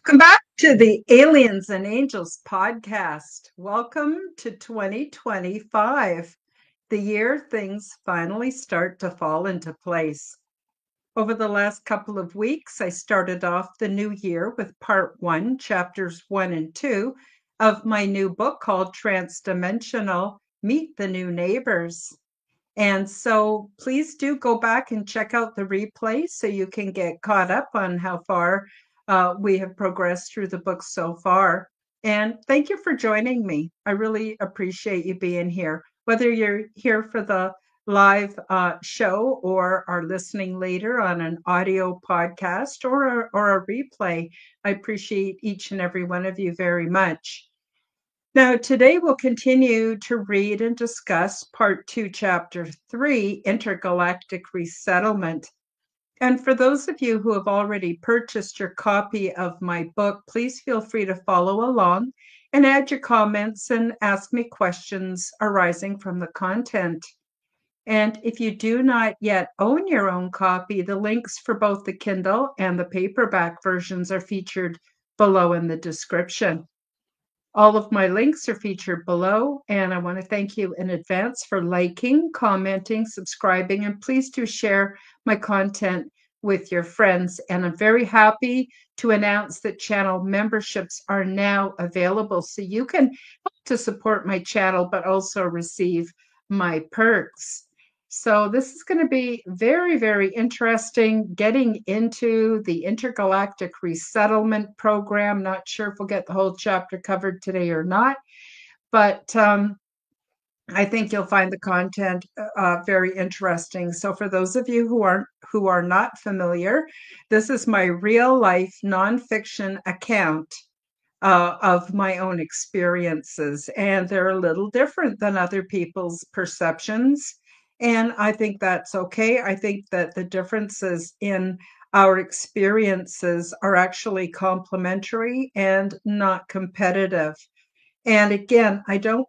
Welcome back to the Aliens and Angels podcast. Welcome to 2025, the year things finally start to fall into place. Over the last couple of weeks, I started off the new year with part 1, chapters 1 and 2 of my new book called Transdimensional: Meet the New Neighbors. And so please do go back and check out the replay so you can get caught up on how far we have progressed through the book so far. And thank you for joining me. I really appreciate you being here. Whether you're here for the live show or are listening later on an audio podcast or a replay, I appreciate each and every one of you very much. Now, today we'll continue to read and discuss Part 2, Chapter 3, Intergalactic Resettlement. And for those of you who have already purchased your copy of my book, please feel free to follow along and add your comments and ask me questions arising from the content. And if you do not yet own your own copy, the links for both the Kindle and the paperback versions are featured below in the description. All of my links are featured below, and I want to thank you in advance for liking, commenting, subscribing, and please do share my content with your friends. And I'm very happy to announce that channel memberships are now available, so you can help to support my channel, but also receive my perks. So this is going to be very, very interesting, getting into the Intergalactic Resettlement Program. Not sure if we'll get the whole chapter covered today or not, but I think you'll find the content very interesting. So for those of you who are not familiar, this is my real life nonfiction account of my own experiences, and they're a little different than other people's perceptions. And I think that's okay. I think that the differences in our experiences are actually complementary and not competitive. And again, I don't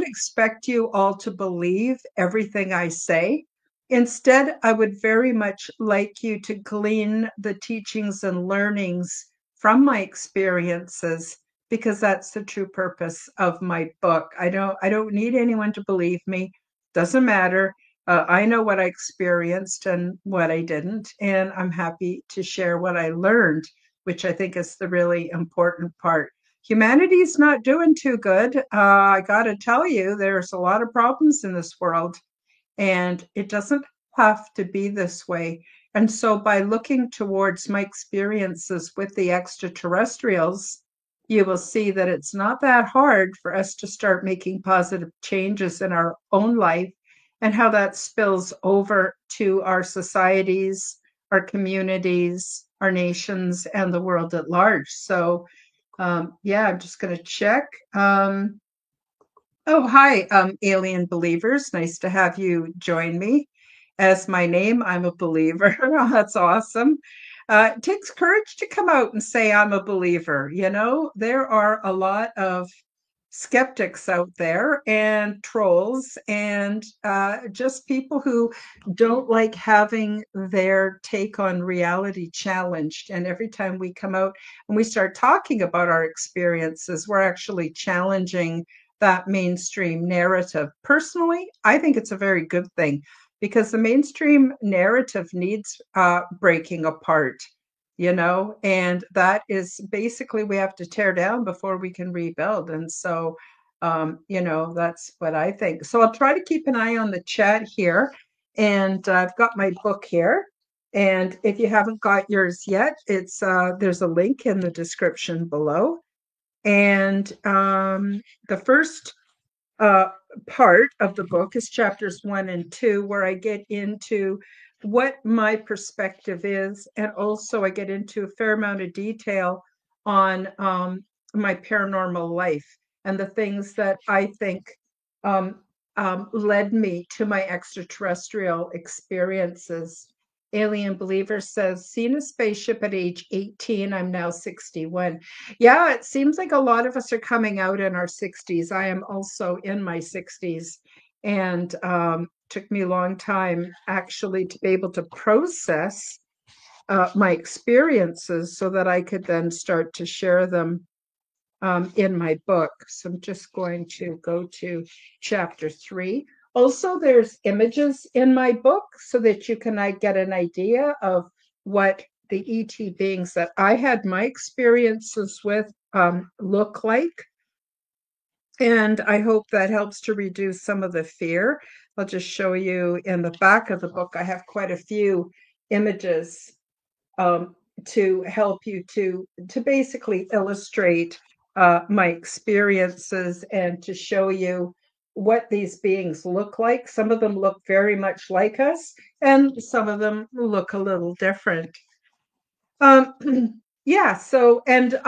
expect you all to believe everything I say. Instead, I would very much like you to glean the teachings and learnings from my experiences, because that's the true purpose of my book. I don't need anyone to believe me. Doesn't matter. I know what I experienced and what I didn't, and I'm happy to share what I learned, which I think is the really important part. Humanity's not doing too good. I got to tell you, there's a lot of problems in this world, and it doesn't have to be this way. And so by looking towards my experiences with the extraterrestrials, you will see that it's not that hard for us to start making positive changes in our own life, and how that spills over to our societies, our communities, our nations, and the world at large. So, yeah, I'm just going to check. Oh, hi, alien believers. Nice to have you join me. As my name, I'm a believer. Oh, that's awesome. It takes courage to come out and say I'm a believer. You know, there are a lot of skeptics out there and trolls and just people who don't like having their take on reality challenged. And every time we come out and we start talking about our experiences, we're actually challenging that mainstream narrative. Personally, I think it's a very good thing, because the mainstream narrative needs breaking apart, you know, and that is basically, we have to tear down before we can rebuild. And so, you know, that's what I think. So I'll try to keep an eye on the chat here. And I've got my book here. And if you haven't got yours yet, it's there's a link in the description below. And the first uh, part of the book is chapters 1 and 2, where I get into what my perspective is, and also I get into a fair amount of detail on my paranormal life and the things that I think um, led me to my extraterrestrial experiences. Alien Believer says, seen a spaceship at age 18. I'm now 61. Yeah, it seems like a lot of us are coming out in our 60s. I am also in my 60s, and took me a long time actually to be able to process my experiences so that I could then start to share them in my book. So I'm just going to go to chapter 3. Also, there's images in my book so that you can get an idea of what the ET beings that I had my experiences with look like. And I hope that helps to reduce some of the fear. I'll just show you in the back of the book, I have quite a few images um, to help you to basically illustrate my experiences and to show you what these beings look like. Some of them look very much like us, and some of them look a little different. Um, yeah, so, and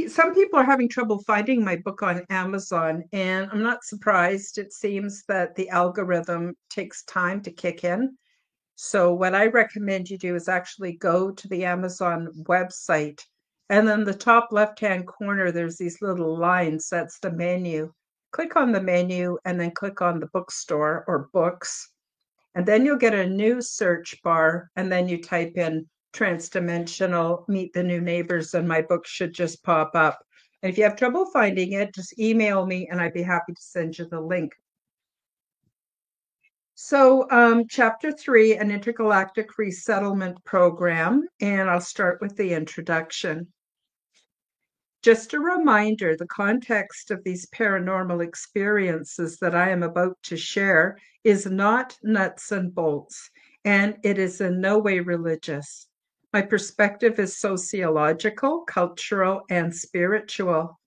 some people are having trouble finding my book on Amazon, and I'm not surprised. It seems that the algorithm takes time to kick in. So what I recommend you do is actually go to the Amazon website, and then the top left-hand corner, there's these little lines. That's the menu. Click on the menu and then click on the bookstore or books. And then you'll get a new search bar, and then you type in Transdimensional, Meet the New Neighbors, and my book should just pop up. And if you have trouble finding it, just email me and I'd be happy to send you the link. So, chapter 3, an intergalactic resettlement program, and I'll start with the introduction. Just a reminder, the context of these paranormal experiences that I am about to share is not nuts and bolts, and it is in no way religious. My perspective is sociological, cultural, and spiritual.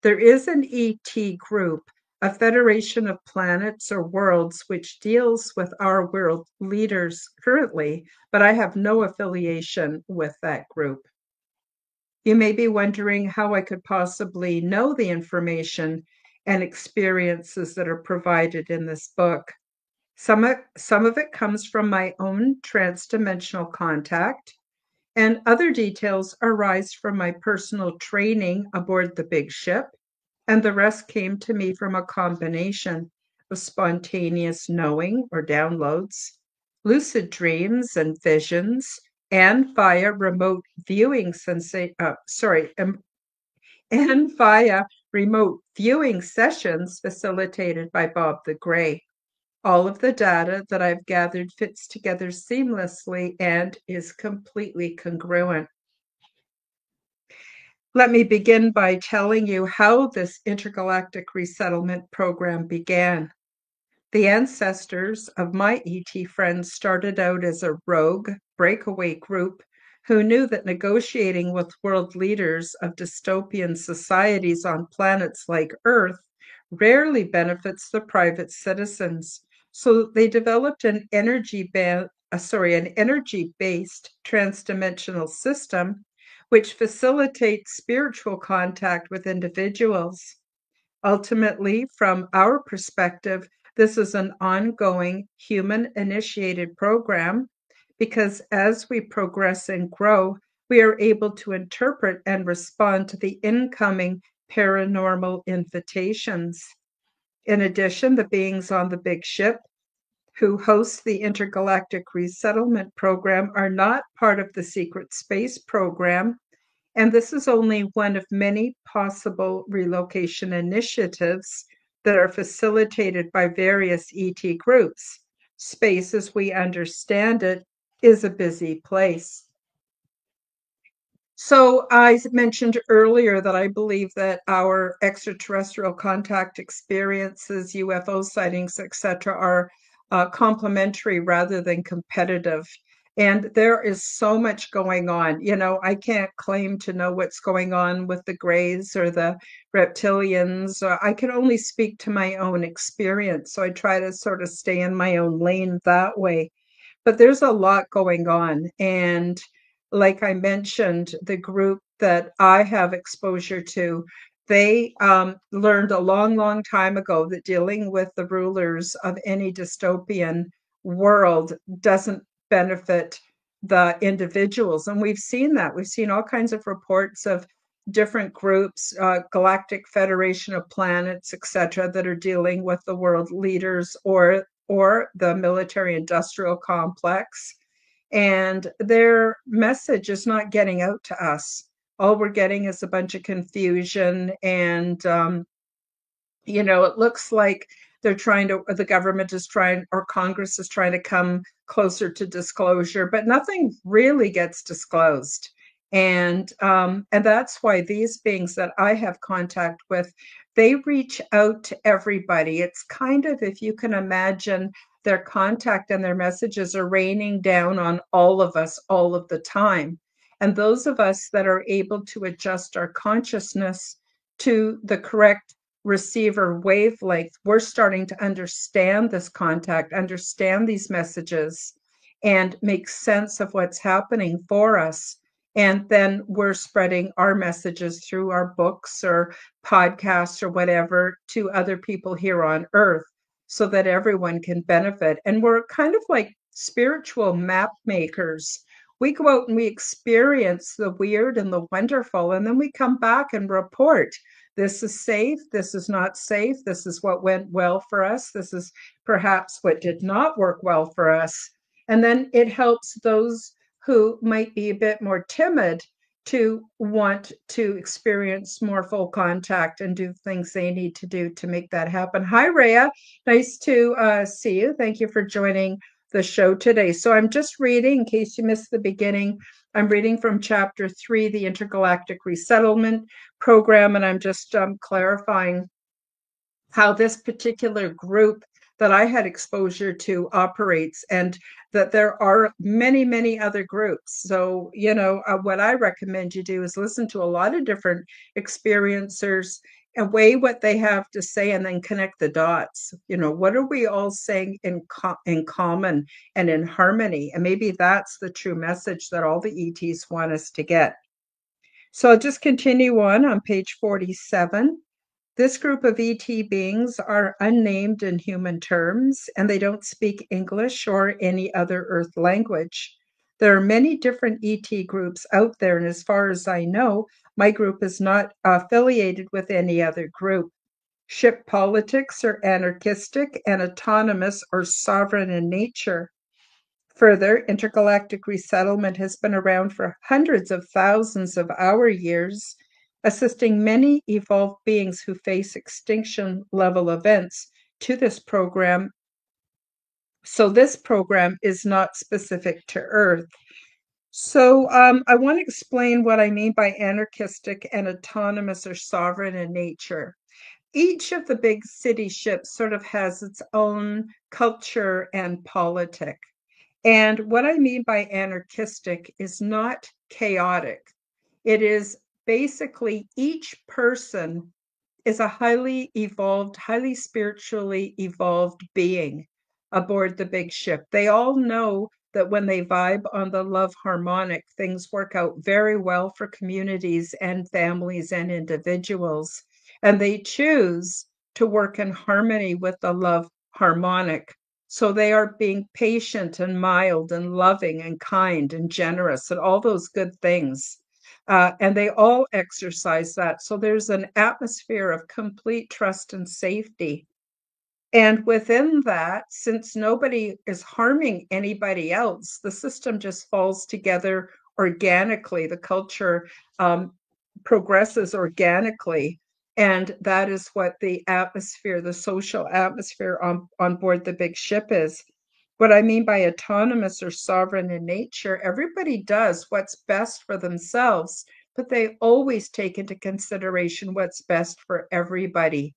There is an ET group, a federation of planets or worlds, which deals with our world leaders currently, but I have no affiliation with that group. You may be wondering how I could possibly know the information and experiences that are provided in this book. Some of it comes from my own transdimensional contact, and other details arise from my personal training aboard the big ship, and the rest came to me from a combination of spontaneous knowing or downloads, lucid dreams and visions, and via remote viewing and via remote viewing sessions facilitated by Bob the Gray. All of the data that I've gathered fits together seamlessly and is completely congruent. Let me begin by telling you how this intergalactic resettlement program began. The ancestors of my ET friends started out as a rogue breakaway group who knew that negotiating with world leaders of dystopian societies on planets like Earth rarely benefits the private citizens. So they developed an energy-based transdimensional system which facilitates spiritual contact with individuals. Ultimately, from our perspective, this is an ongoing human-initiated program because as we progress and grow, we are able to interpret and respond to the incoming paranormal invitations. In addition, the beings on the big ship who host the intergalactic resettlement program are not part of the secret space program, and this is only one of many possible relocation initiatives that are facilitated by various ET groups. Space, as we understand it, is a busy place. So I mentioned earlier that I believe that our extraterrestrial contact experiences, UFO sightings, etc., are complementary rather than competitive. And there is so much going on. I can't claim to know what's going on with the Greys or the reptilians. I can only speak to my own experience. So I try to sort of stay in my own lane that way. But there's a lot going on. And like I mentioned, the group that I have exposure to, they learned a long, long time ago that dealing with the rulers of any dystopian world doesn't benefit the individuals. And we've seen that. We've seen all kinds of reports of different groups, Galactic Federation of Planets, etc., that are dealing with the world leaders or the military industrial complex. And their message is not getting out to us. All we're getting is a bunch of confusion. And, it looks like the government is trying, or Congress is trying to come closer to disclosure, but nothing really gets disclosed. And that's why these beings that I have contact with, they reach out to everybody. It's kind of, if you can imagine, their contact and their messages are raining down on all of us all of the time. And those of us that are able to adjust our consciousness to the correct receiver wavelength, we're starting to understand this contact, understand these messages, and make sense of what's happening for us. And then we're spreading our messages through our books or podcasts or whatever to other people here on Earth so that everyone can benefit. And we're kind of like spiritual map makers. We go out and we experience the weird and the wonderful, and then we come back and report. This is safe. This is not safe. This is what went well for us. This is perhaps what did not work well for us. And then it helps those who might be a bit more timid to want to experience more full contact and do things they need to do to make that happen. Hi, Rhea. Nice to see you. Thank you for joining the show today. So I'm just reading, in case you missed the beginning, I'm reading from Chapter 3, the Intergalactic Resettlement Program, and I'm just clarifying how this particular group that I had exposure to operates, and that there are many, many other groups. So, what I recommend you do is listen to a lot of different experiencers and weigh what they have to say and then connect the dots. What are we all saying in common and in harmony? And maybe that's the true message that all the ETs want us to get. So I'll just continue on page 47. This group of ET beings are unnamed in human terms, and they don't speak English or any other Earth language. There are many different ET groups out there, and as far as I know, my group is not affiliated with any other group. Ship politics are anarchistic and autonomous or sovereign in nature. Further, intergalactic resettlement has been around for hundreds of thousands of our years, assisting many evolved beings who face extinction level events to this program. So this program is not specific to Earth. So I want to explain what I mean by anarchistic and autonomous or sovereign in nature. Each of the big city ships sort of has its own culture and politic. And what I mean by anarchistic is not chaotic. It is basically each person is a highly evolved, highly spiritually evolved being aboard the big ship. They all know that when they vibe on the love harmonic, things work out very well for communities and families and individuals. And they choose to work in harmony with the love harmonic. So they are being patient and mild and loving and kind and generous and all those good things. And they all exercise that. So there's an atmosphere of complete trust and safety. And within that, since nobody is harming anybody else, the system just falls together organically. The culture progresses organically. And that is what the atmosphere, the social atmosphere on board the big ship is. What I mean by autonomous or sovereign in nature, everybody does what's best for themselves, but they always take into consideration what's best for everybody.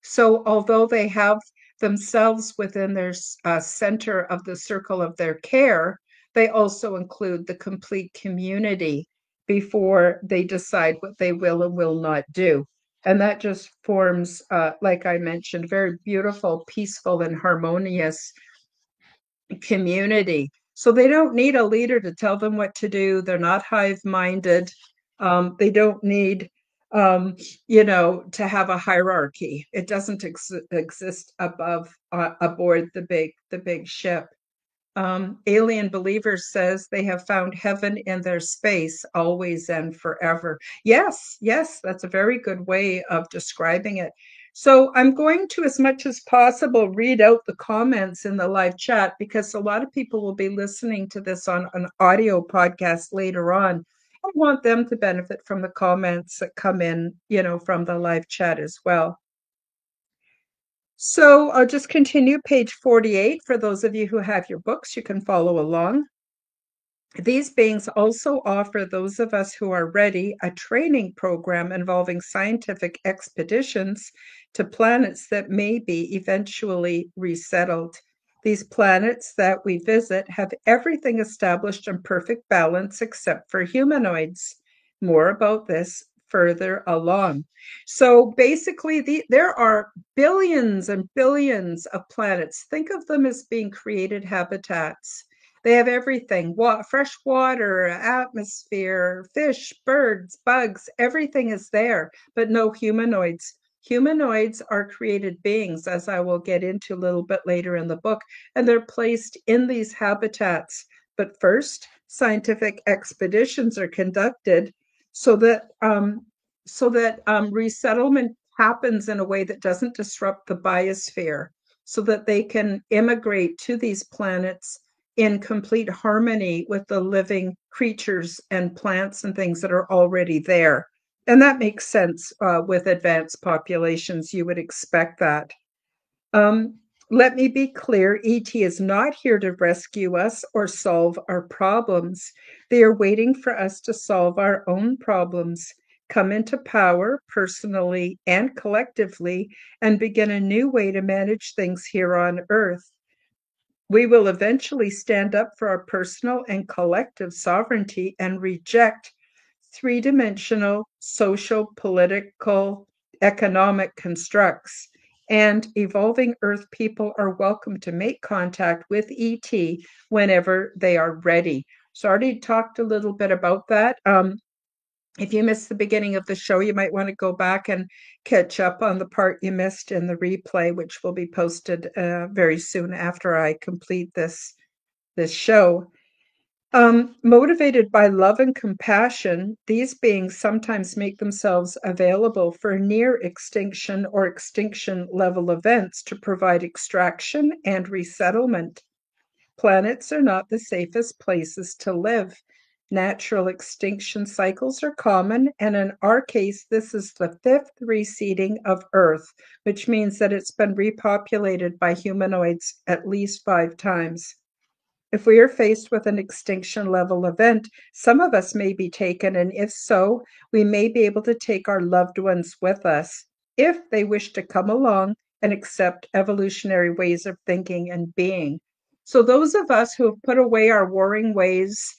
So although they have themselves within their center of the circle of their care, they also include the complete community before they decide what they will and will not do. And that just forms, like I mentioned, very beautiful, peaceful, and harmonious community. So they don't need a leader to tell them what to do. They're not hive-minded. They don't need, to have a hierarchy. It doesn't exist above, aboard the big ship. Alien Believers says they have found heaven in their space, always and forever. Yes, yes, that's a very good way of describing it. So I'm going to, as much as possible, read out the comments in the live chat because a lot of people will be listening to this on an audio podcast later on. I want them to benefit from the comments that come in, from the live chat as well. So I'll just continue page 48. For those of you who have your books, you can follow along. These beings also offer those of us who are ready a training program involving scientific expeditions to planets that may be eventually resettled. These planets that we visit have everything established in perfect balance except for humanoids. More about this further along. So basically, there are billions and billions of planets. Think of them as being created habitats. They have everything, fresh water, atmosphere, fish, birds, bugs, everything is there, but no humanoids. Humanoids are created beings, as I will get into a little bit later in the book, and they're placed in these habitats. But first, scientific expeditions are conducted so that resettlement happens in a way that doesn't disrupt the biosphere, so that they can immigrate to these planets in complete harmony with the living creatures and plants and things that are already there. And that makes sense with advanced populations. You would expect that. Let me be clear, ET is not here to rescue us or solve our problems. They are waiting for us to solve our own problems, come into power personally and collectively, and begin a new way to manage things here on Earth. We will eventually stand up for our personal and collective sovereignty and reject three-dimensional social, political, economic constructs. And evolving Earth people are welcome to make contact with ET whenever they are ready. So I already talked a little bit about that. If you missed the beginning of the show, you might want to go back and catch up on the part you missed in the replay, which will be posted very soon after I complete this show. Motivated by love and compassion, these beings sometimes make themselves available for near extinction or extinction level events to provide extraction and resettlement. Planets are not the safest places to live. Natural extinction cycles are common, and in our case, this is the fifth reseeding of Earth, which means that it's been repopulated by humanoids at least 5 times. If we are faced with an extinction level event, some of us may be taken, and if so, we may be able to take our loved ones with us if they wish to come along and accept evolutionary ways of thinking and being. So those of us who have put away our warring ways,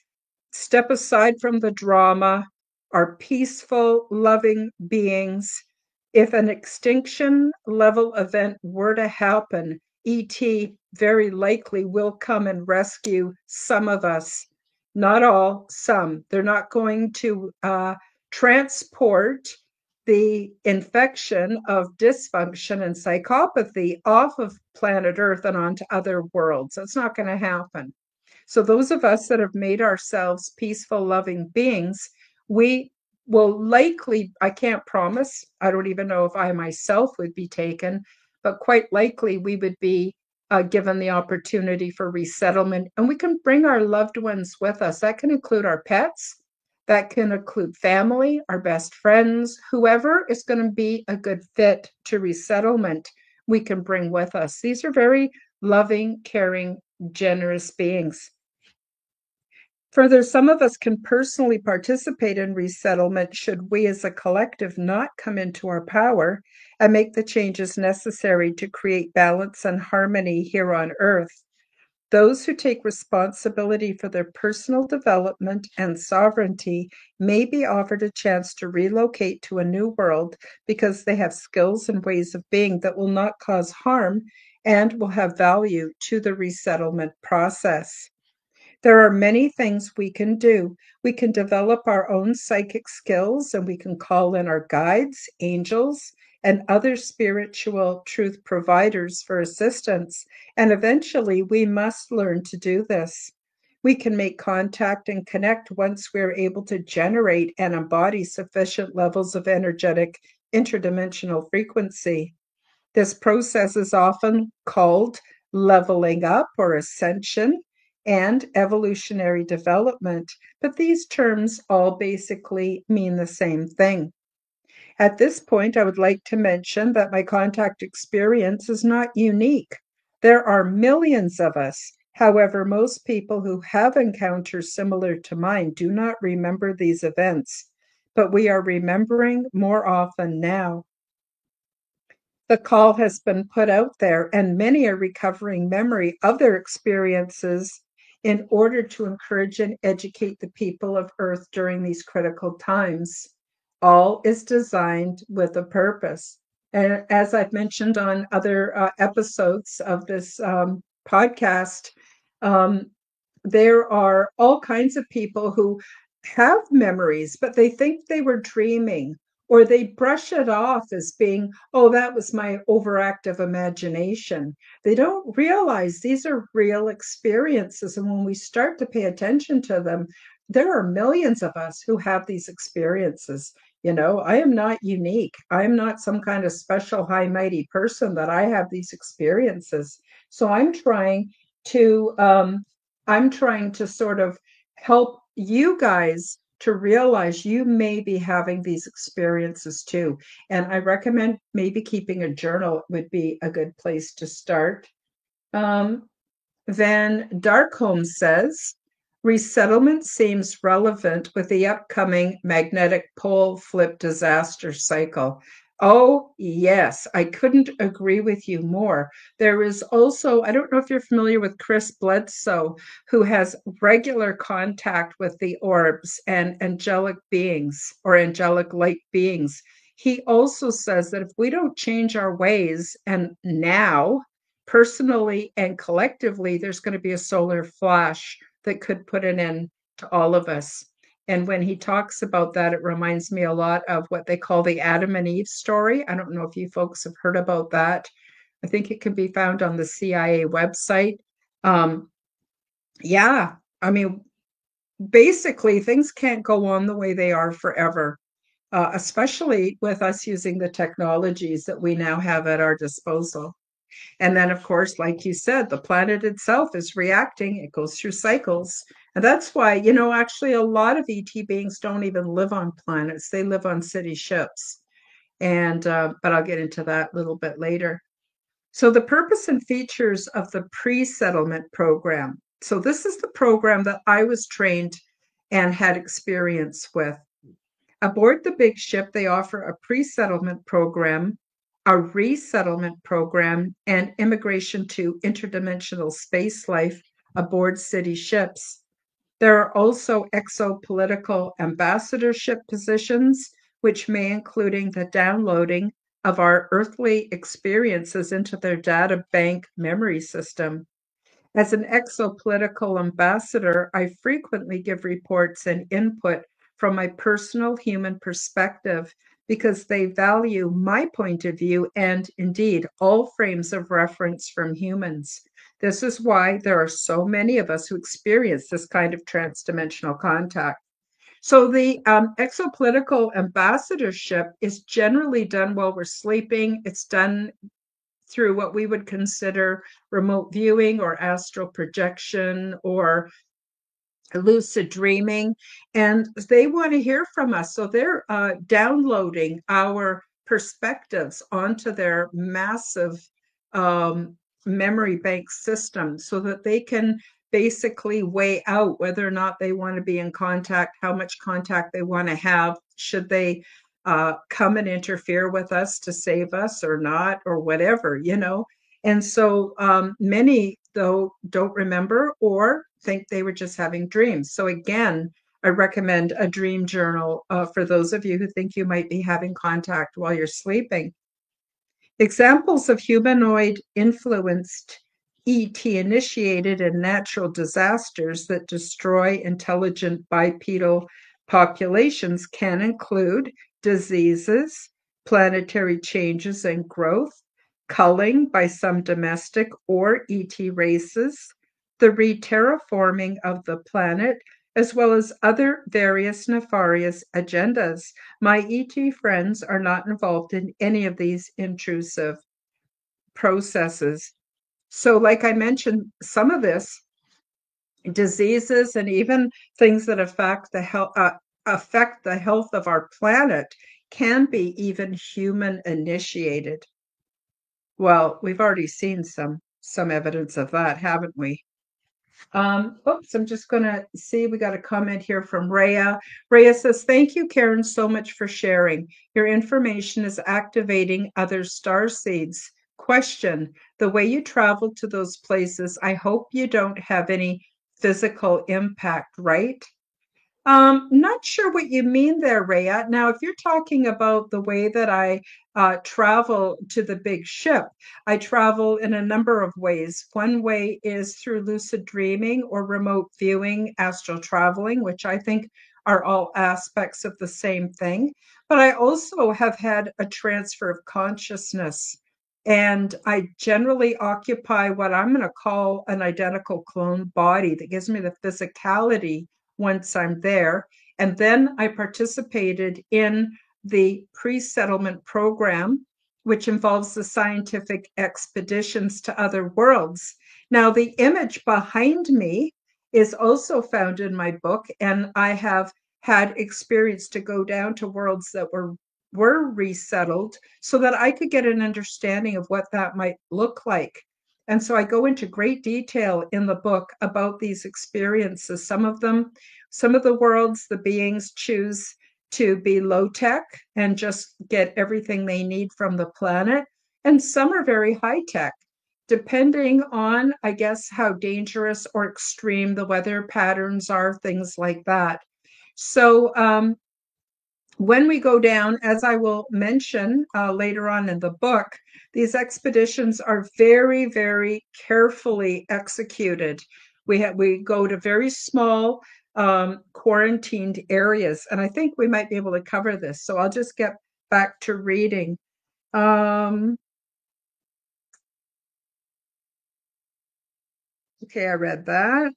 step aside from the drama, are peaceful, loving beings. If an extinction level event were to happen, ET very likely will come and rescue some of us. Not all, some. They're not going to transport the infection of dysfunction and psychopathy off of planet Earth and onto other worlds. That's not going to happen. So those of us that have made ourselves peaceful, loving beings, we will likely, I can't promise, I don't even know if I myself would be taken, but quite likely we would be given the opportunity for resettlement. And we can bring our loved ones with us. That can include our pets. That can include family, our best friends, whoever is going to be a good fit to resettlement, we can bring with us. These are very loving, caring, generous beings. Further, some of us can personally participate in resettlement should we as a collective not come into our power and make the changes necessary to create balance and harmony here on Earth. Those who take responsibility for their personal development and sovereignty may be offered a chance to relocate to a new world because they have skills and ways of being that will not cause harm and will have value to the resettlement process. There are many things we can do. We can develop our own psychic skills and we can call in our guides, angels, and other spiritual truth providers for assistance. And eventually, we must learn to do this. We can make contact and connect once we're able to generate and embody sufficient levels of energetic interdimensional frequency. This process is often called leveling up or ascension and evolutionary development, but these terms all basically mean the same thing. At this point, I would like to mention that my contact experience is not unique. There are millions of us. However, most people who have encounters similar to mine do not remember these events, but we are remembering more often now. The call has been put out there, and many are recovering memory of their experiences in order to encourage and educate the people of Earth during these critical times. All is designed with a purpose. And as I've mentioned on other episodes of this podcast, um, there are all kinds of people who have memories, but they think they were dreaming, or they brush it off as being, oh, that was my overactive imagination. They don't realize these are real experiences. And when we start to pay attention to them, there are millions of us who have these experiences. You know, I am not unique. I am not some kind of special, high, mighty person that I have these experiences. So to I'm trying to sort of help you guys to realize you may be having these experiences too. And I recommend maybe keeping a journal would be a good place to start. Van Darkholm says, resettlement seems relevant with the upcoming magnetic pole flip disaster cycle. Oh, yes, I couldn't agree with you more. There is also, I don't know if you're familiar with Chris Bledsoe, who has regular contact with the orbs and angelic beings or angelic light beings. He also says that if we don't change our ways, and now, personally and collectively, there's going to be a solar flash that could put an end to all of us. And when he talks about that, it reminds me a lot of what they call the Adam and Eve story. I don't know if you folks have heard about that. I think it can be found on the CIA website. Um, yeah, I mean, basically, things can't go on the way they are forever, especially with us using the technologies that we now have at our disposal. And then, of course, like you said, the planet itself is reacting. It goes through cycles. And that's why, you know, actually a lot of ET beings don't even live on planets. They live on city ships. And, but I'll get into that a little bit later. So the purpose and features of the pre-settlement program. So this is the program that I was trained and had experience with. Aboard the big ship, they offer a pre-settlement program, a resettlement program, and immigration to interdimensional space life aboard city ships. There are also exopolitical ambassadorship positions, which may include the downloading of our earthly experiences into their data bank memory system. As an exopolitical ambassador, I frequently give reports and input from my personal human perspective because they value my point of view and indeed all frames of reference from humans. This is why there are so many of us who experience this kind of transdimensional contact. So the exopolitical ambassadorship is generally done while we're sleeping. It's done through what we would consider remote viewing or astral projection or lucid dreaming. And they want to hear from us. So they're downloading our perspectives onto their massive memory bank system so that they can basically weigh out whether or not they want to be in contact, how much contact they want to have, should they come and interfere with us to save us or not, or whatever, you know. And so many, though, don't remember or think they were just having dreams. So again, I recommend a dream journal for those of you who think you might be having contact while you're sleeping. Examples of humanoid influenced ET initiated and natural disasters that destroy intelligent bipedal populations can include diseases, planetary changes and growth, culling by some domestic or ET races, the re-terraforming of the planet, as well as other various nefarious agendas. My ET friends are not involved in any of these intrusive processes. So, like I mentioned, some of this, diseases and even things that affect the health of our planet, can be even human initiated. Well, we've already seen some evidence of that, haven't we? Oops, I'm just going to see. We got a comment here from Rhea. Rhea says, "Thank you, Karen, so much for sharing. Your information is activating other star seeds. Question: the way you travel to those places, I hope you don't have any physical impact, right?" Not sure what you mean there, Rhea. Now, if you're talking about the way that I travel to the big ship, I travel in a number of ways. One way is through lucid dreaming or remote viewing, astral traveling, which I think are all aspects of the same thing. But I also have had a transfer of consciousness. And I generally occupy what I'm going to call an identical clone body that gives me the physicality once I'm there. And then I participated in the pre-settlement program, which involves the scientific expeditions to other worlds. Now, the image behind me is also found in my book, and I have had experience to go down to worlds that were resettled so that I could get an understanding of what that might look like. And so I go into great detail in the book about these experiences. Some of the worlds, the beings choose to be low tech and just get everything they need from the planet. And some are very high tech, depending on, I guess, how dangerous or extreme the weather patterns are, things like that. So, when we go down, as I will mention later on in the book, these expeditions are very, very carefully executed. We go to very small quarantined areas, and I think we might be able to cover this. So I'll just get back to reading. Okay, I read that.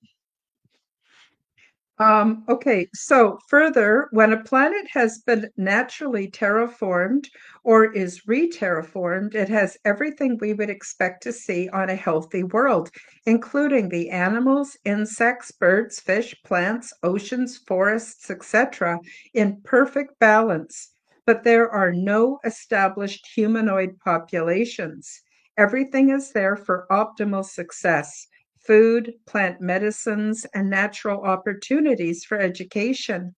Okay, so further, when a planet has been naturally terraformed or is re-terraformed, it has everything we would expect to see on a healthy world, including the animals, insects, birds, fish, plants, oceans, forests, etc., in perfect balance. But there are no established humanoid populations. Everything is there for optimal success: food, plant medicines, and natural opportunities for education.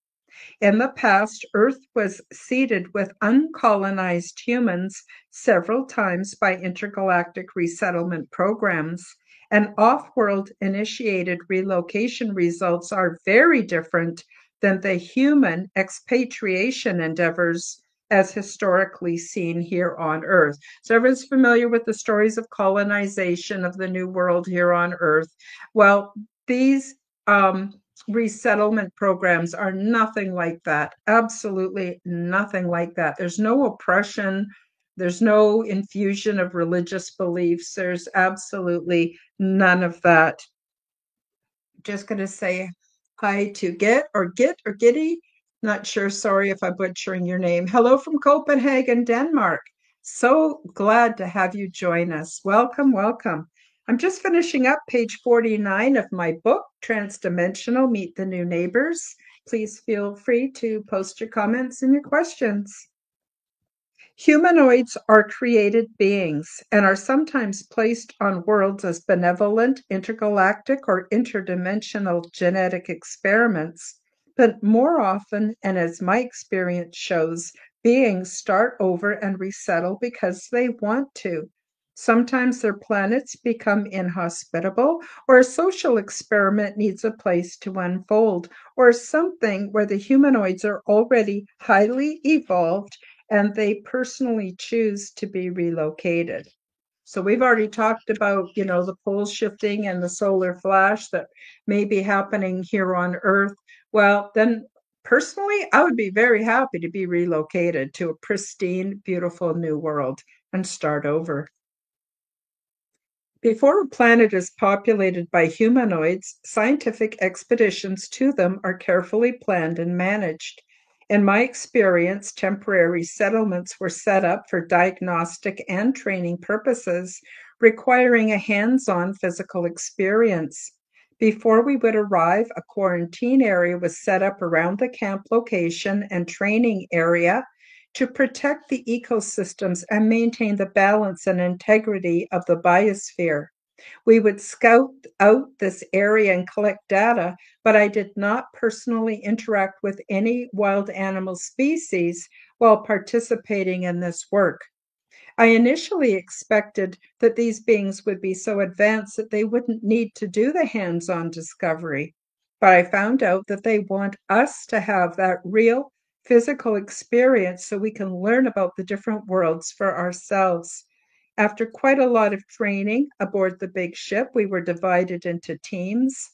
In the past, Earth was seeded with uncolonized humans several times by intergalactic resettlement programs, and off world initiated relocation results are very different than the human expatriation endeavors as historically seen here on Earth. So everyone's familiar with the stories of colonization of the New World here on Earth. Well, these resettlement programs are nothing like that. Absolutely nothing like that. There's no oppression. There's no infusion of religious beliefs. There's absolutely none of that. Just going to say hi to Git or Gitty. Not sure. Sorry if I'm butchering your name. Hello from Copenhagen, Denmark. So glad to have you join us. Welcome, welcome. I'm just finishing up page 49 of my book, Transdimensional: Meet the New Neighbors. Please feel free to post your comments and your questions. Humanoids are created beings and are sometimes placed on worlds as benevolent, intergalactic, or interdimensional genetic experiments. But more often, and as my experience shows, beings start over and resettle because they want to. Sometimes their planets become inhospitable, or a social experiment needs a place to unfold, or something where the humanoids are already highly evolved and they personally choose to be relocated. So we've already talked about, the pole shifting and the solar flash that may be happening here on Earth. Well, then personally, I would be very happy to be relocated to a pristine, beautiful new world and start over. Before a planet is populated by humanoids, scientific expeditions to them are carefully planned and managed. In my experience, temporary settlements were set up for diagnostic and training purposes, requiring a hands-on physical experience. Before we would arrive, a quarantine area was set up around the camp location and training area to protect the ecosystems and maintain the balance and integrity of the biosphere. We would scout out this area and collect data, but I did not personally interact with any wild animal species while participating in this work. I initially expected that these beings would be so advanced that they wouldn't need to do the hands on discovery. But I found out that they want us to have that real physical experience so we can learn about the different worlds for ourselves. After quite a lot of training aboard the big ship, we were divided into teams,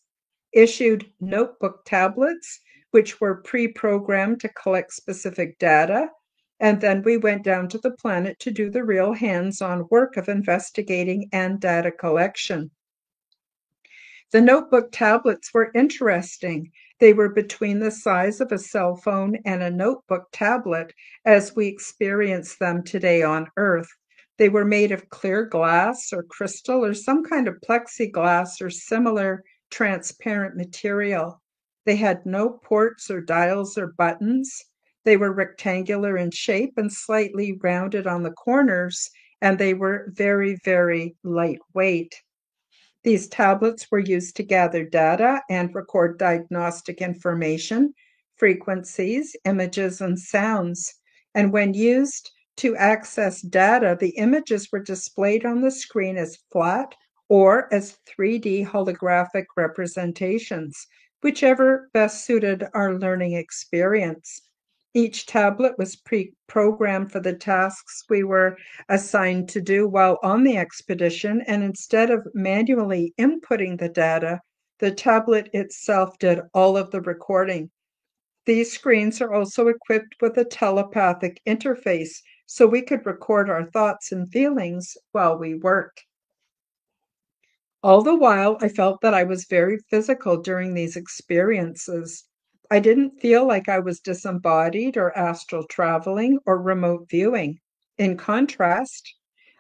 issued notebook tablets, which were pre programmed to collect specific data, and then we went down to the planet to do the real hands on work of investigating and data collection. The notebook tablets were interesting. They were between the size of a cell phone and a notebook tablet as we experience them today on Earth. They were made of clear glass or crystal or some kind of plexiglass or similar transparent material. They had no ports or dials or buttons. They were rectangular in shape and slightly rounded on the corners, and they were very, very lightweight. These tablets were used to gather data and record diagnostic information, frequencies, images, and sounds. And when used to access data, the images were displayed on the screen as flat or as 3D holographic representations, whichever best suited our learning experience. Each tablet was pre-programmed for the tasks we were assigned to do while on the expedition, and instead of manually inputting the data, the tablet itself did all of the recording. These screens are also equipped with a telepathic interface, so we could record our thoughts and feelings while we worked. All the while, I felt that I was very physical during these experiences. I didn't feel like I was disembodied or astral traveling or remote viewing. In contrast,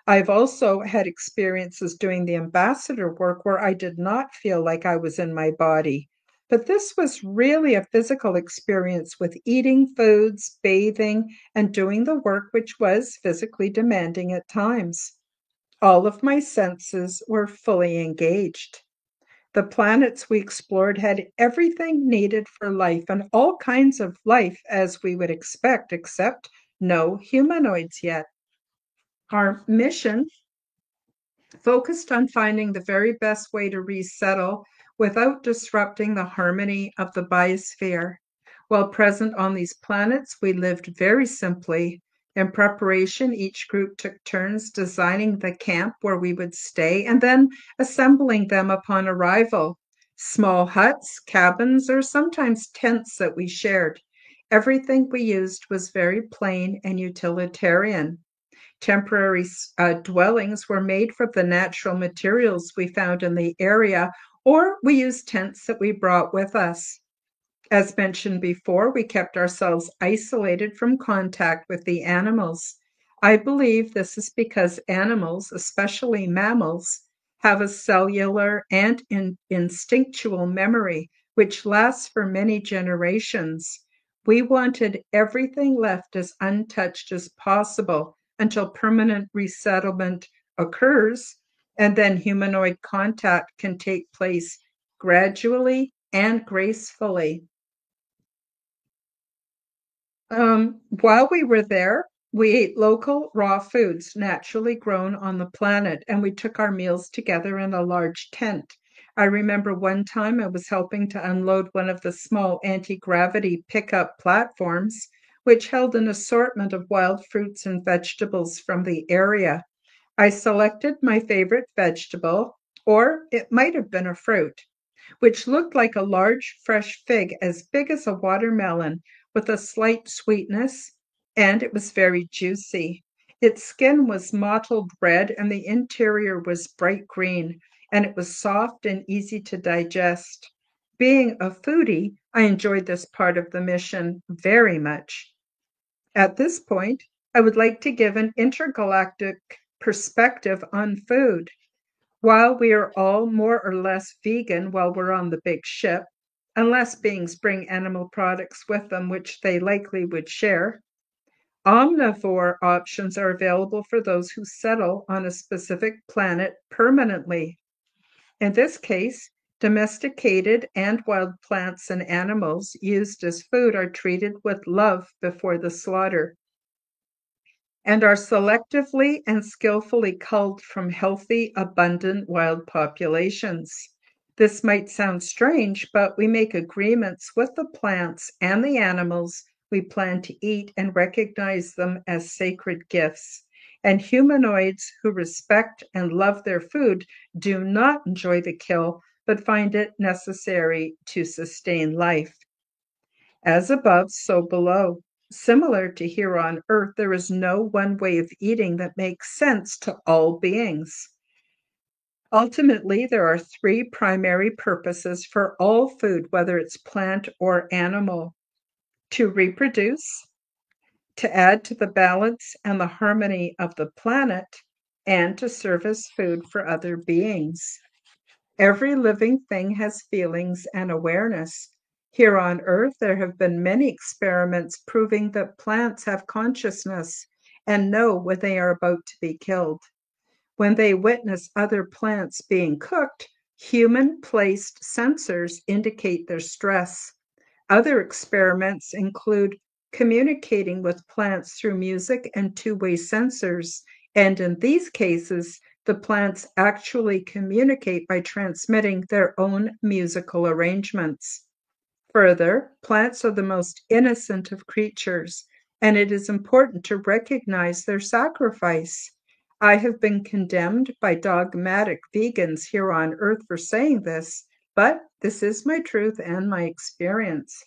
I've also had experiences doing the ambassador work where I did not feel like I was in my body. But this was really a physical experience with eating foods, bathing, and doing the work, which was physically demanding at times. All of my senses were fully engaged. The planets we explored had everything needed for life and all kinds of life as we would expect, except no humanoids yet. Our mission focused on finding the very best way to resettle without disrupting the harmony of the biosphere. While present on these planets, we lived very simply. In preparation, each group took turns designing the camp where we would stay and then assembling them upon arrival. Small huts, cabins, or sometimes tents that we shared. Everything we used was very plain and utilitarian. Temporary dwellings were made from the natural materials we found in the area, or we used tents that we brought with us. As mentioned before, we kept ourselves isolated from contact with the animals. I believe this is because animals, especially mammals, have a cellular and instinctual memory which lasts for many generations. We wanted everything left as untouched as possible until permanent resettlement occurs, and then humanoid contact can take place gradually and gracefully. While we were there, We ate local raw foods naturally grown on the planet, and we took our meals together in a large tent. I remember one time I was helping to unload one of the small anti-gravity pickup platforms, which held an assortment of wild fruits and vegetables from the area. I selected my favorite vegetable, or it might have been a fruit, which looked like a large fresh fig as big as a watermelon with a slight sweetness, and it was very juicy. Its skin was mottled red and the interior was bright green, and it was soft and easy to digest. Being a foodie, I enjoyed this part of the mission very much. At this point, I would like to give an intergalactic perspective on food. While we are all more or less vegan while we're on the big ship, unless beings bring animal products with them, which they likely would share, omnivore options are available for those who settle on a specific planet permanently. In this case, domesticated and wild plants and animals used as food are treated with love before the slaughter and are selectively and skillfully culled from healthy, abundant wild populations. This might sound strange, but we make agreements with the plants and the animals we plan to eat and recognize them as sacred gifts. And humanoids who respect and love their food do not enjoy the kill, but find it necessary to sustain life. As above, so below. Similar to here on Earth, there is no one way of eating that makes sense to all beings. Ultimately, there are three primary purposes for all food, whether it's plant or animal: to reproduce, to add to the balance and the harmony of the planet, and to serve as food for other beings. Every living thing has feelings and awareness. Here on Earth, there have been many experiments proving that plants have consciousness and know when they are about to be killed. When they witness other plants being cooked, human-placed sensors indicate their stress. Other experiments include communicating with plants through music and two-way sensors, and in these cases, the plants actually communicate by transmitting their own musical arrangements. Further, plants are the most innocent of creatures, and it is important to recognize their sacrifice. I have been condemned by dogmatic vegans here on Earth for saying this, but this is my truth and my experience.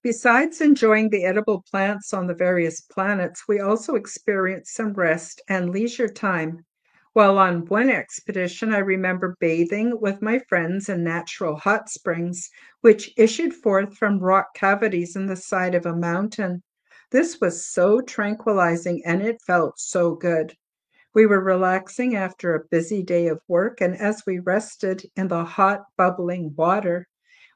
Besides enjoying the edible plants on the various planets, we also experienced some rest and leisure time. While on one expedition, I remember bathing with my friends in natural hot springs, which issued forth from rock cavities in the side of a mountain. This was so tranquilizing and it felt so good. We were relaxing after a busy day of work, and as we rested in the hot, bubbling water,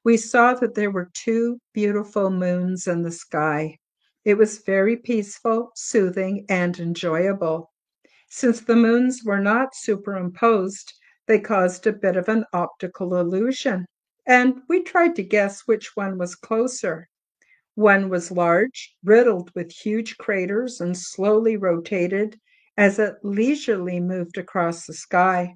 we saw that there were two beautiful moons in the sky. It was very peaceful, soothing, and enjoyable. Since the moons were not superimposed, they caused a bit of an optical illusion, and we tried to guess which one was closer. One was large, riddled with huge craters, and slowly rotated as it leisurely moved across the sky.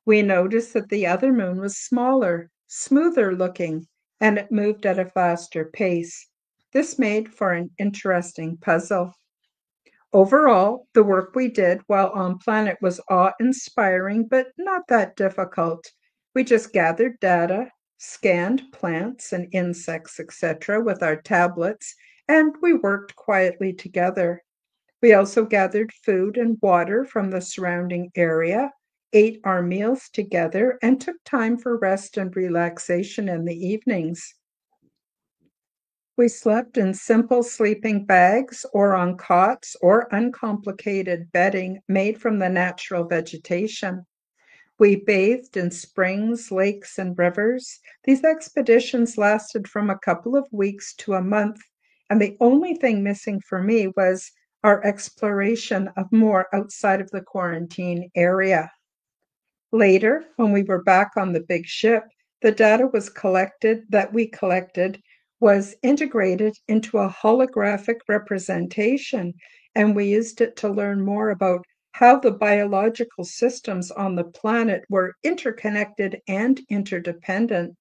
We noticed that the other moon was smaller, smoother looking, and it moved at a faster pace. This made for an interesting puzzle. Overall, the work we did while on planet was awe-inspiring, but not that difficult. We just gathered data, scanned plants and insects, etc., with our tablets, and we worked quietly together. We also gathered food and water from the surrounding area, ate our meals together, and took time for rest and relaxation in the evenings. We slept in simple sleeping bags or on cots or uncomplicated bedding made from the natural vegetation. We bathed in springs, lakes, and rivers. These expeditions lasted from a couple of weeks to a month, and the only thing missing for me was our exploration of more outside of the quarantine area. Later, when we were back on the big ship, the data was collected that we collected was integrated into a holographic representation, and we used it to learn more about how the biological systems on the planet were interconnected and interdependent.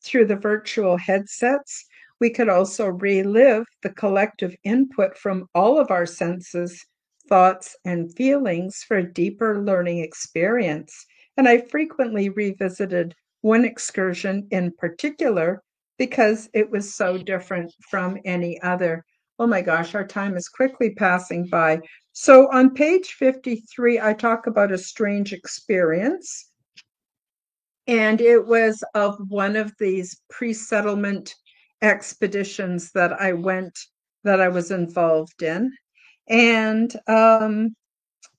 Through the virtual headsets, we could also relive the collective input from all of our senses, thoughts, and feelings for a deeper learning experience. And I frequently revisited one excursion in particular because it was so different from any other. Oh my gosh, our time is quickly passing by. So on page 53, I talk about a strange experience. And it was of one of these pre-settlement expeditions that that I was involved in. And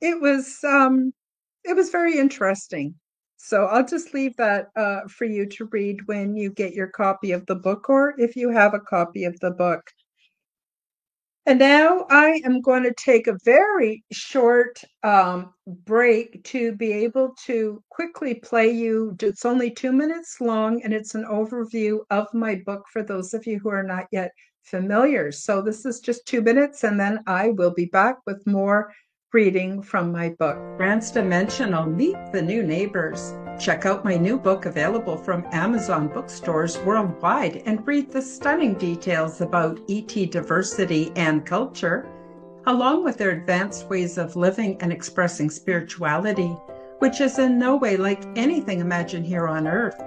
it was very interesting. So I'll just leave that for you to read when you get your copy of the book, or if you have a copy of the book. And now I am going to take a very short break to be able to quickly play you. It's only 2 minutes long, and it's an overview of my book for those of you who are not yet familiar. So this is just 2 minutes, and then I will be back with more reading from my book. Transdimensional, Meet the New Neighbors. Check out my new book available from Amazon bookstores worldwide and read the stunning details about ET diversity and culture, along with their advanced ways of living and expressing spirituality, which is in no way like anything imagined here on Earth.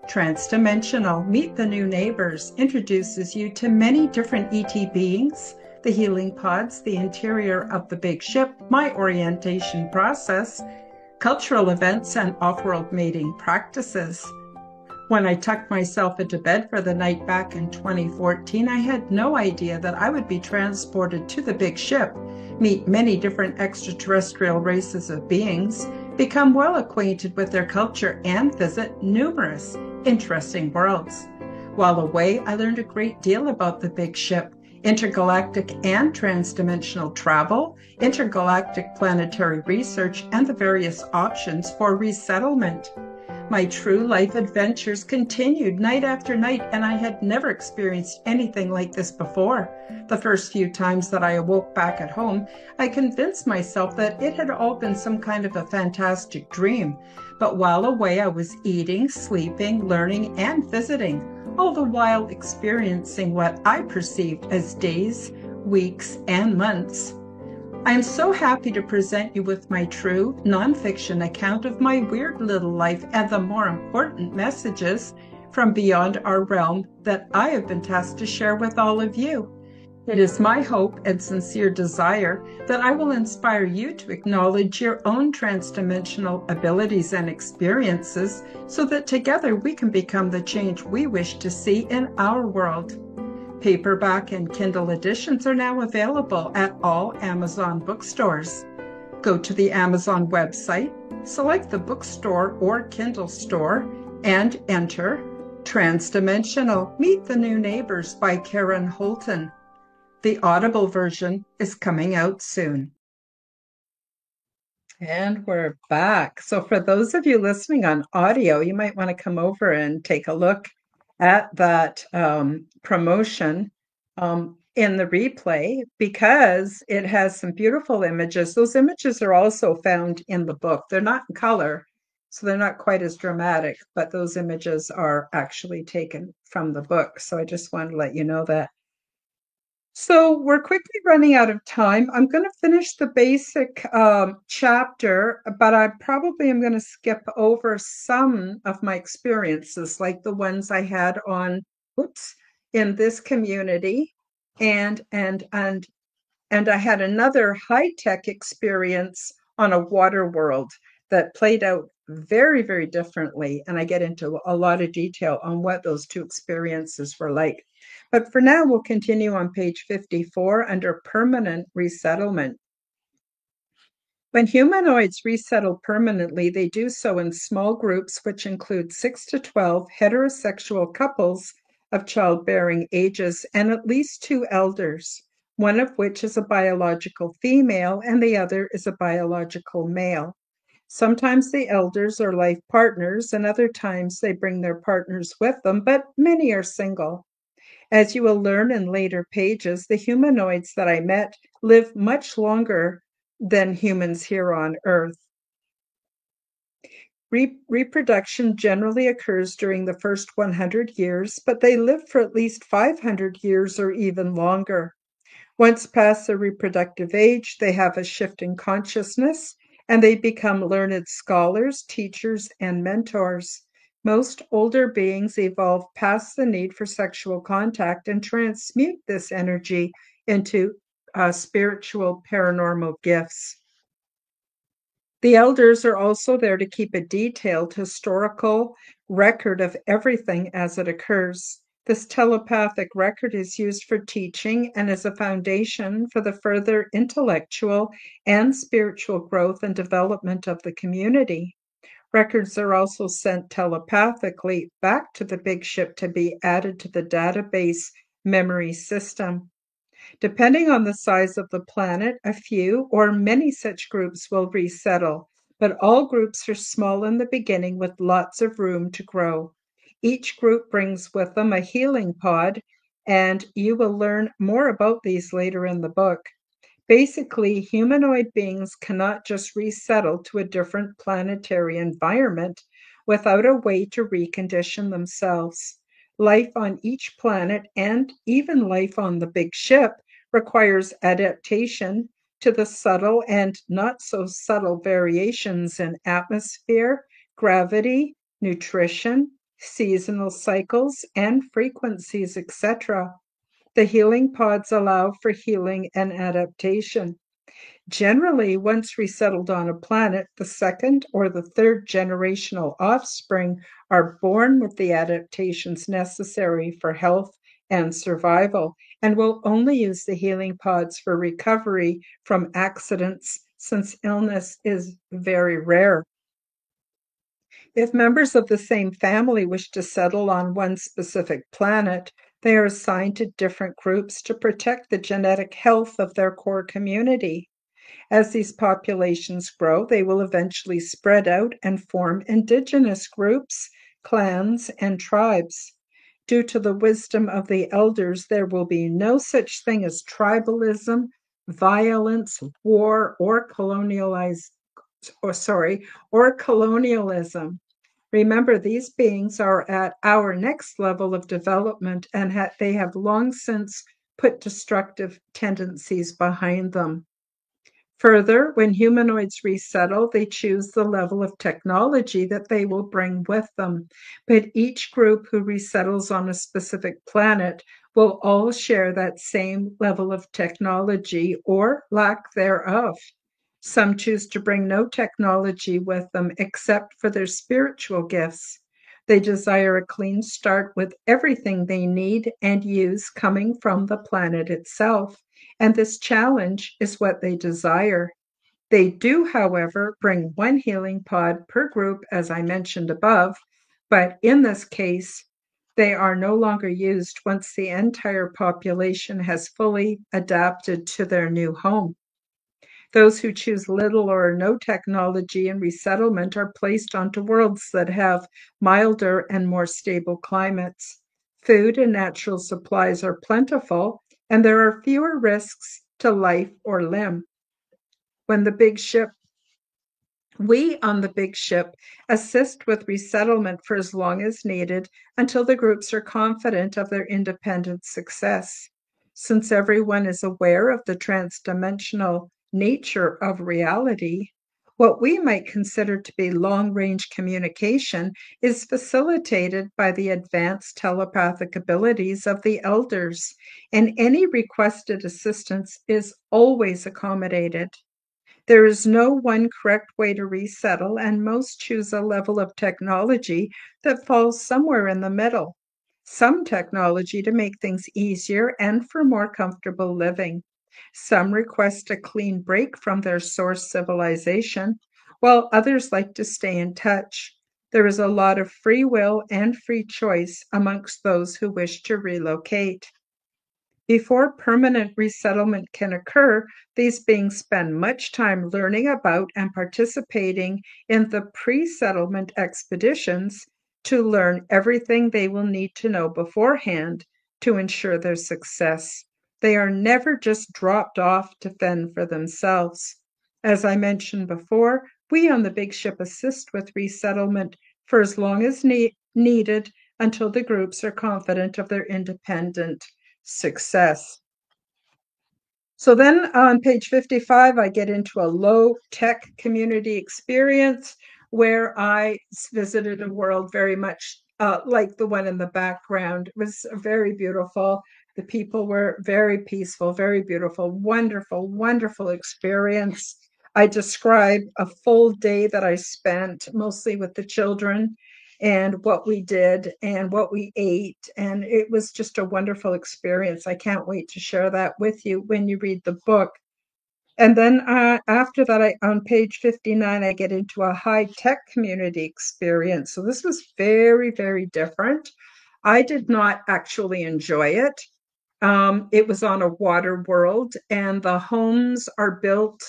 Transdimensional, Meet the New Neighbors introduces you to many different ET beings, the healing pods, the interior of the big ship, my orientation process, cultural events, and off-world mating practices. When I tucked myself into bed for the night back in 2014, I had no idea that I would be transported to the big ship, meet many different extraterrestrial races of beings, become well acquainted with their culture, and visit numerous interesting worlds. While away, I learned a great deal about the big ship, intergalactic and transdimensional travel, intergalactic planetary research, and the various options for resettlement. My true life adventures continued night after night, and I had never experienced anything like this before. The first few times that I awoke back at home, I convinced myself that it had all been some kind of a fantastic dream. But while away, I was eating, sleeping, learning, and visiting, all the while experiencing what I perceived as days, weeks, and months. I am so happy to present you with my true, nonfiction account of my weird little life and the more important messages from beyond our realm that I have been tasked to share with all of you. It is my hope and sincere desire that I will inspire you to acknowledge your own transdimensional abilities and experiences so that together we can become the change we wish to see in our world. Paperback and Kindle editions are now available at all Amazon bookstores. Go to the Amazon website, select the bookstore or Kindle store, and enter Transdimensional, Meet the New Neighbors by Karen Holton. The Audible version is coming out soon. And we're back. So for those of you listening on audio, you might want to come over and take a look at that promotion in the replay, because it has some beautiful images. Those images are also found in the book. They're not in color, so they're not quite as dramatic, but those images are actually taken from the book. So I just wanted to let you know that. So we're quickly running out of time. I'm going to finish the basic chapter, but I probably am going to skip over some of my experiences, like the ones I had on, in this community, and I had another high-tech experience on a water world that played out very, very differently. And I get into a lot of detail on what those two experiences were like. But for now, we'll continue on page 54 under permanent resettlement. When humanoids resettle permanently, they do so in small groups, which include 6 to 12 heterosexual couples of childbearing ages and at least 2 elders, one of which is a biological female and the other is a biological male. Sometimes the elders are life partners, and other times they bring their partners with them, but many are single. As you will learn in later pages, the humanoids that I met live much longer than humans here on Earth. Reproduction generally occurs during the first 100 years, but they live for at least 500 years or even longer. Once past the reproductive age, they have a shift in consciousness and they become learned scholars, teachers, and mentors. Most older beings evolve past the need for sexual contact and transmute this energy into spiritual paranormal gifts. The elders are also there to keep a detailed historical record of everything as it occurs. This telepathic record is used for teaching and as a foundation for the further intellectual and spiritual growth and development of the community. Records are also sent telepathically back to the big ship to be added to the database memory system. Depending on the size of the planet, a few or many such groups will resettle, but all groups are small in the beginning with lots of room to grow. Each group brings with them a healing pod, and you will learn more about these later in the book. Basically, humanoid beings cannot just resettle to a different planetary environment without a way to recondition themselves. Life on each planet and even life on the big ship requires adaptation to the subtle and not so subtle variations in atmosphere, gravity, nutrition, seasonal cycles, and frequencies, etc. The healing pods allow for healing and adaptation. Generally, once resettled on a planet, the second or the third generational offspring are born with the adaptations necessary for health and survival, and will only use the healing pods for recovery from accidents since illness is very rare. If members of the same family wish to settle on one specific planet, they are assigned to different groups to protect the genetic health of their core community. As these populations grow, they will eventually spread out and form indigenous groups, clans, and tribes. Due to the wisdom of the elders, there will be no such thing as tribalism, violence, war, or colonialism. Remember, these beings are at our next level of development and they have long since put destructive tendencies behind them. Further, when humanoids resettle, they choose the level of technology that they will bring with them. But each group who resettles on a specific planet will all share that same level of technology or lack thereof. Some choose to bring no technology with them except for their spiritual gifts. They desire a clean start with everything they need and use coming from the planet itself, and this challenge is what they desire. They do, however, bring one healing pod per group, as I mentioned above, but in this case, they are no longer used once the entire population has fully adapted to their new home. Those who choose little or no technology and resettlement are placed onto worlds that have milder and more stable climates. Food and natural supplies are plentiful, and there are fewer risks to life or limb. When the big ship We on the big ship assist with resettlement for as long as needed until the groups are confident of their independent success. Since everyone is aware of the transdimensional nature of reality, what we might consider to be long range communication is facilitated by the advanced telepathic abilities of the elders, and any requested assistance is always accommodated. There is no one correct way to resettle, and most choose a level of technology that falls somewhere in the middle. Some technology to make things easier and for more comfortable living. Some request a clean break from their source civilization, while others like to stay in touch. There is a lot of free will and free choice amongst those who wish to relocate. Before permanent resettlement can occur, these beings spend much time learning about and participating in the pre-settlement expeditions to learn everything they will need to know beforehand to ensure their success. They are never just dropped off to fend for themselves. As I mentioned before, we on the Big Ship assist with resettlement for as long as needed until the groups are confident of their independent success. So then on page 55, I get into a low-tech community experience where I visited a world very much like the one in the background. It was very beautiful. The people were very peaceful, very beautiful, wonderful, wonderful experience. I describe a full day that I spent mostly with the children and what we did and what we ate. And it was just a wonderful experience. I can't wait to share that with you when you read the book. And then after that, on page 59, I get into a high-tech community experience. So this was very, very different. I did not actually enjoy it. It was on a water world, and the homes are built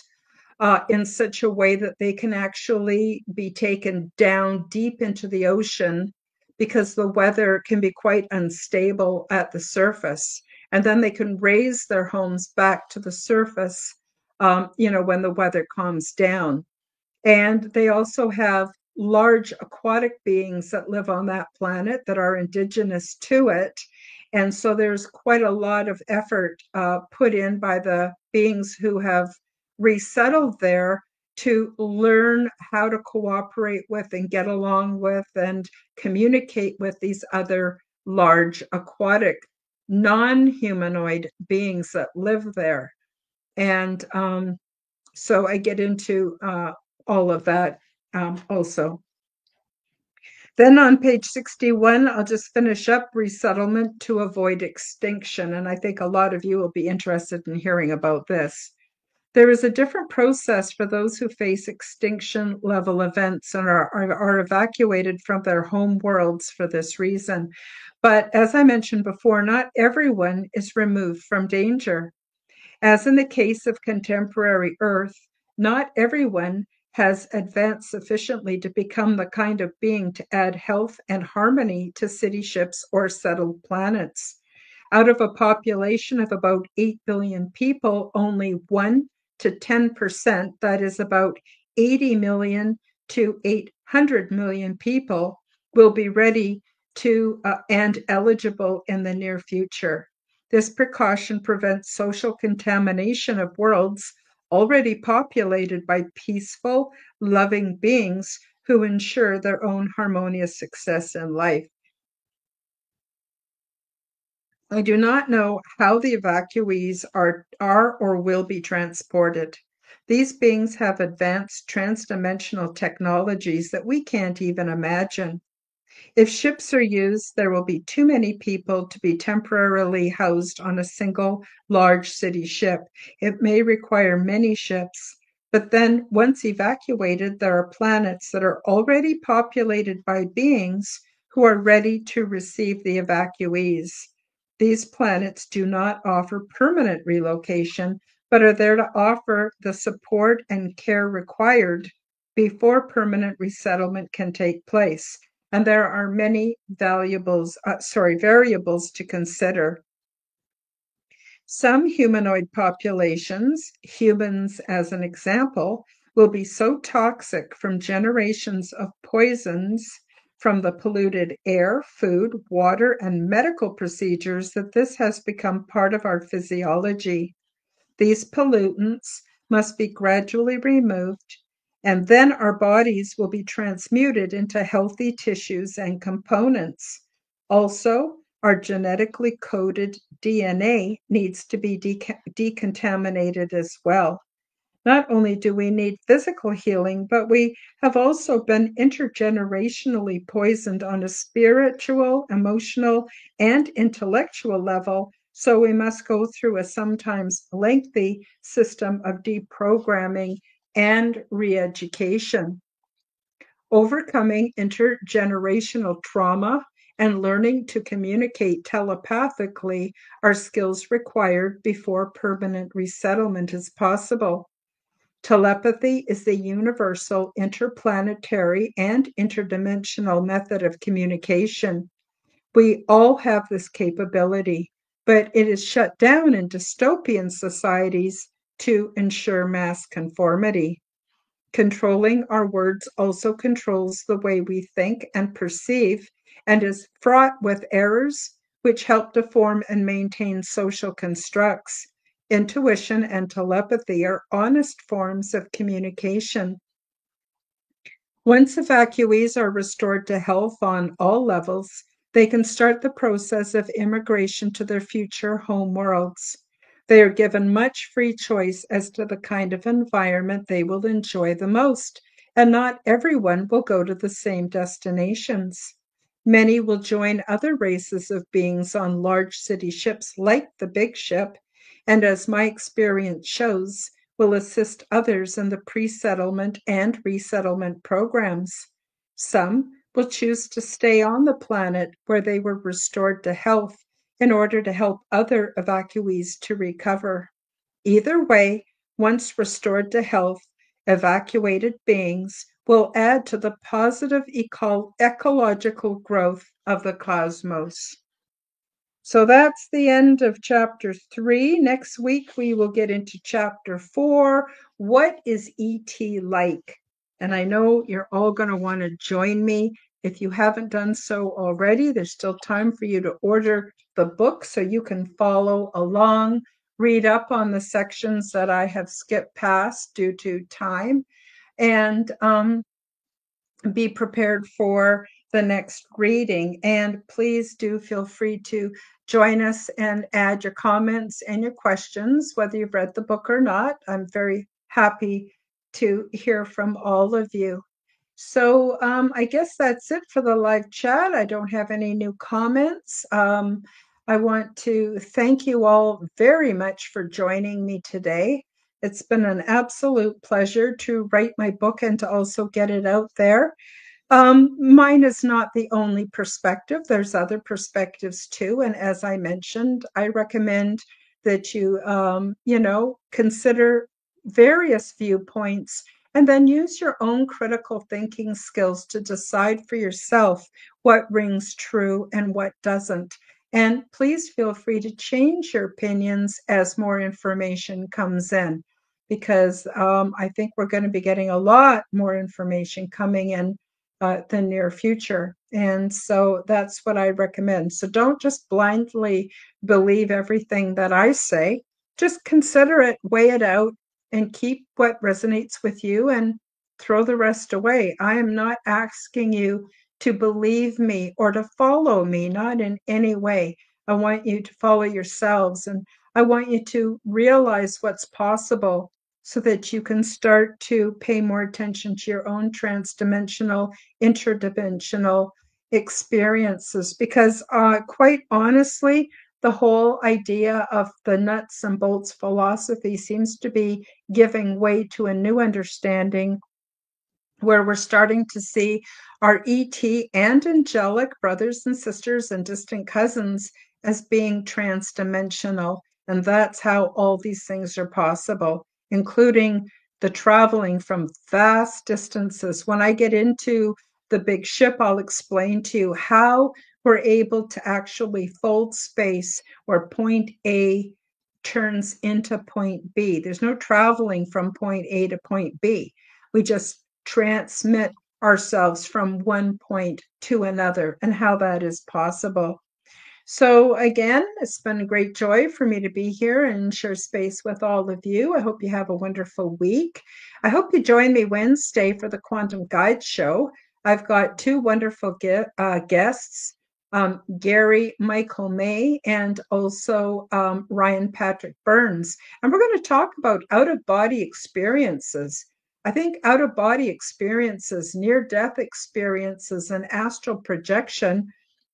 in such a way that they can actually be taken down deep into the ocean because the weather can be quite unstable at the surface. And then they can raise their homes back to the surface, when the weather calms down. And they also have large aquatic beings that live on that planet that are indigenous to it. And so there's quite a lot of effort put in by the beings who have resettled there to learn how to cooperate with and get along with and communicate with these other large aquatic non-humanoid beings that live there. And so I get into all of that also. Then on page 61, I'll just finish up resettlement to avoid extinction. And I think a lot of you will be interested in hearing about this. There is a different process for those who face extinction level events and are evacuated from their home worlds for this reason. But as I mentioned before, not everyone is removed from danger. As in the case of contemporary Earth, not everyone has advanced sufficiently to become the kind of being to add health and harmony to city ships or settled planets. Out of a population of about 8 billion people, only 1 to 10%, that is about 80 million to 800 million people, will be ready to and eligible in the near future. This precaution prevents social contamination of worlds already populated by peaceful, loving beings who ensure their own harmonious success in life. I do not know how the evacuees are or will be transported. These beings have advanced transdimensional technologies that we can't even imagine. If ships are used, there will be too many people to be temporarily housed on a single large city ship. It may require many ships, but then once evacuated, there are planets that are already populated by beings who are ready to receive the evacuees. These planets do not offer permanent relocation, but are there to offer the support and care required before permanent resettlement can take place. And there are many variables to consider. Some humanoid populations, humans as an example, will be so toxic from generations of poisons from the polluted air, food, water, and medical procedures that this has become part of our physiology. These pollutants must be gradually removed, and then our bodies will be transmuted into healthy tissues and components. Also, our genetically coded DNA needs to be decontaminated as well. Not only do we need physical healing, but we have also been intergenerationally poisoned on a spiritual, emotional, and intellectual level. So we must go through a sometimes lengthy system of deprogramming and re-education. Overcoming intergenerational trauma and learning to communicate telepathically are skills required before permanent resettlement is possible. Telepathy is the universal, interplanetary, and interdimensional method of communication. We all have this capability, but it is shut down in dystopian societies to ensure mass conformity. Controlling our words also controls the way we think and perceive, and is fraught with errors which help to form and maintain social constructs. Intuition and telepathy are honest forms of communication. Once evacuees are restored to health on all levels, they can start the process of immigration to their future home worlds. They are given much free choice as to the kind of environment they will enjoy the most, and not everyone will go to the same destinations. Many will join other races of beings on large city ships like the Big Ship, and as my experience shows, will assist others in the pre-settlement and resettlement programs. Some will choose to stay on the planet where they were restored to health in order to help other evacuees to recover. Either way, once restored to health, evacuated beings will add to the positive ecological growth of the cosmos. So that's the end of chapter 3. Next week, we will get into chapter 4. What is ET like? And I know you're all going to want to join me. If you haven't done so already, there's still time for you to order the book so you can follow along, read up on the sections that I have skipped past due to time, and be prepared for the next reading. And please do feel free to join us and add your comments and your questions, whether you've read the book or not. I'm very happy to hear from all of you. So I guess that's it for the live chat. I don't have any new comments. I want to thank you all very much for joining me today. It's been an absolute pleasure to write my book and to also get it out there. Mine is not the only perspective. There's other perspectives too. And as I mentioned, I recommend that you, consider various viewpoints and then use your own critical thinking skills to decide for yourself what rings true and what doesn't. And please feel free to change your opinions as more information comes in, because I think we're going to be getting a lot more information coming in the near future. And so that's what I recommend. So don't just blindly believe everything that I say. Just consider it, weigh it out, and keep what resonates with you and throw the rest away. I am not asking you to believe me or to follow me, not in any way. I want you to follow yourselves, and I want you to realize what's possible so that you can start to pay more attention to your own transdimensional, interdimensional experiences. Because quite honestly, the whole idea of the nuts and bolts philosophy seems to be giving way to a new understanding where we're starting to see our ET and angelic brothers and sisters and distant cousins as being transdimensional. And that's how all these things are possible, including the traveling from vast distances. When I get into the Big Ship, I'll explain to you how we're able to actually fold space where point A turns into point B. There's no traveling from point A to point B. We just transmit ourselves from one point to another, and how that is possible. So again, it's been a great joy for me to be here and share space with all of you. I hope you have a wonderful week. I hope you join me Wednesday for the Quantum Guide Show. I've got two wonderful guests, Gary Michael May and also Ryan Patrick Burns. And we're going to talk about out-of-body experiences. I think out-of-body experiences, near-death experiences, and astral projection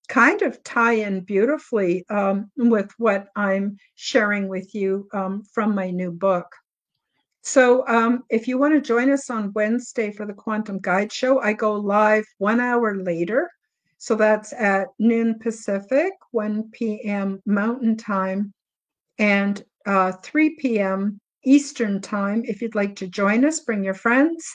kind of tie in beautifully with what I'm sharing with you from my new book. So if you want to join us on Wednesday for the Quantum Guide Show, I go live 1 hour later. So that's at noon Pacific, 1 p.m. Mountain Time, and 3 p.m. Eastern Time. If you'd like to join us, bring your friends.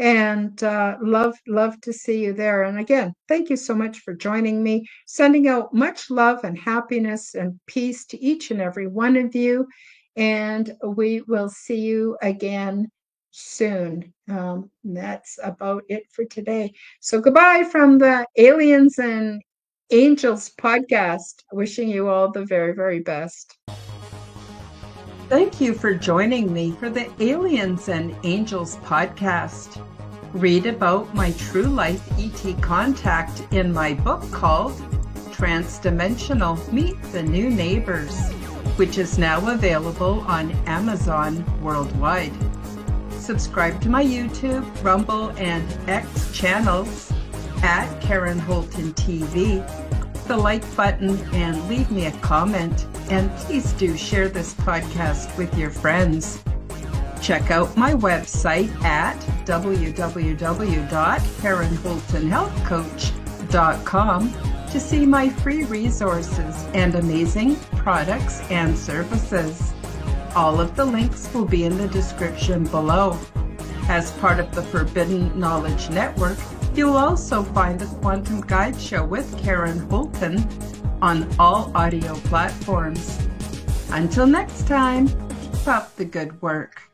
And love to see you there. And again, thank you so much for joining me. Sending out much love and happiness and peace to each and every one of you. And we will see you again soon. That's about it for today. So goodbye from the Aliens and Angels podcast. Wishing you all the very, very best. Thank you for joining me for the Aliens and Angels podcast. Read about my true life ET contact in my book called Transdimensional Meet the New Neighbors, which is now available on Amazon worldwide. Subscribe to my YouTube, Rumble, and X channels at Karen Holton TV. The like button and leave me a comment. And please do share this podcast with your friends. Check out my website at www.KarenHoltonHealthCoach.com to see my free resources and amazing products and services. All of the links will be in the description below. As part of the Forbidden Knowledge Network, you'll also find the Quantum Guide Show with Karen Holton on all audio platforms. Until next time, keep up the good work.